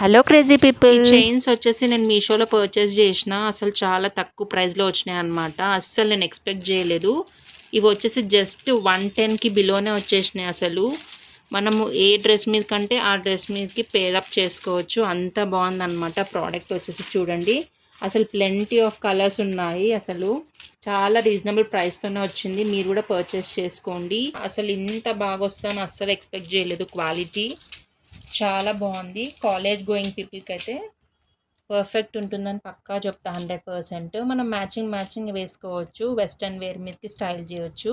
Hello crazy people. ఈ chains వచ్చేసి నేను మీషోలో పర్చేస్ చేసిన. అసలు చాలా తక్కువ ప్రైస్లో వచ్చినాయి అనమాట. అస్సలు నేను ఎక్స్పెక్ట్ చేయలేదు. ఇవి వచ్చేసి జస్ట్ 110కి బిలోనే వచ్చేసినాయి. అసలు మనము ఏ డ్రెస్ మీద కంటే ఆ డ్రెస్ మీదకి పేరప్ చేసుకోవచ్చు. అంత బాగుందన్నమాట. ప్రోడక్ట్ వచ్చేసి చూడండి, అసలు ప్లెంటీ ఆఫ్ కలర్స్ ఉన్నాయి. అసలు చాలా రీజనబుల్ ప్రైస్తోనే వచ్చింది. మీరు కూడా పర్చేస్ చేసుకోండి. అసలు ఇంత బాగా వస్తుందని అస్సలు ఎక్స్పెక్ట్ చేయలేదు. క్వాలిటీ చాలా బాగుంది. కాలేజ్ గోయింగ్ పీపుల్కి అయితే పర్ఫెక్ట్ ఉంటుందని పక్కా చెప్తా. 100%. మనం మ్యాచింగ్ వేసుకోవచ్చు. వెస్ట్రన్ వేర్ మీదకి స్టైల్ చేయొచ్చు.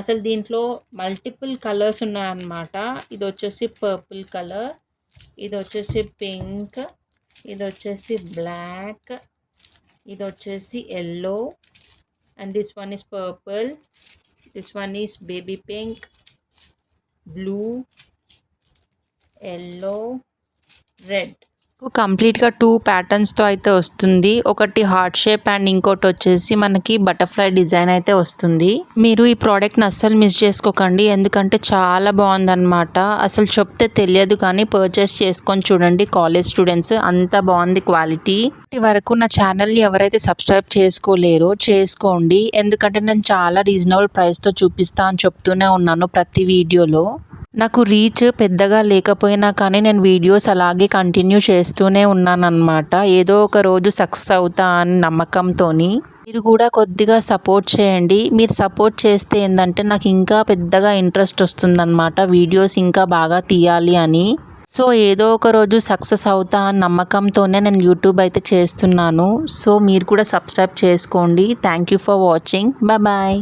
అసలు దీంట్లో మల్టిపుల్ కలర్స్ ఉన్నాయన్నమాట. ఇది వచ్చేసి పర్పుల్ కలర్, ఇది వచ్చేసి పింక్, ఇది వచ్చేసి బ్లాక్, ఇది వచ్చేసి yellow, and this one is purple, this one is baby pink, blue, yellow, red. కంప్లీట్గా 2 ప్యాటర్న్స్తో అయితే వస్తుంది. ఒకటి హార్ట్ షేప్ అండ్ ఇంకోటి వచ్చేసి మనకి బటర్ఫ్లై డిజైన్ అయితే వస్తుంది. మీరు ఈ ప్రోడక్ట్ని అస్సలు మిస్ చేసుకోకండి, ఎందుకంటే చాలా బాగుందన్నమాట. అసలు చెప్తే తెలియదు కానీ పర్చేస్ చేసుకొని చూడండి కాలేజ్ స్టూడెంట్స్. అంత బాగుంది క్వాలిటీ. వరకు నా ఛానల్ని ఎవరైతే సబ్స్క్రైబ్ చేసుకోలేరో చేసుకోండి, ఎందుకంటే నేను చాలా రీజనబుల్ ప్రైస్తో చూపిస్తా అని చెప్తూనే ఉన్నాను ప్రతి వీడియోలో. నాకు రీచ్ పెద్దగా లేకపోయినా కానీ నేను వీడియోస్ అలాగే కంటిన్యూ చేస్తూనే ఉన్నానన్నమాట. ఏదో ఒక రోజు సక్సెస్ అవుతా అని నమ్మకంతో. మీరు కూడా కొద్దిగా సపోర్ట్ చేయండి. మీరు సపోర్ట్ చేస్తే ఏంటంటే నాకు ఇంకా పెద్దగా ఇంట్రెస్ట్ వస్తుందన్నమాట, వీడియోస్ ఇంకా బాగా తీయాలి అని. సో ఏదో ఒక రోజు సక్సెస్ అవుతా అని నమ్మకంతోనే నేను యూట్యూబ్ అయితే చేస్తున్నాను. సో మీరు కూడా సబ్స్క్రైబ్ చేసుకోండి. Thank you for watching. Bye.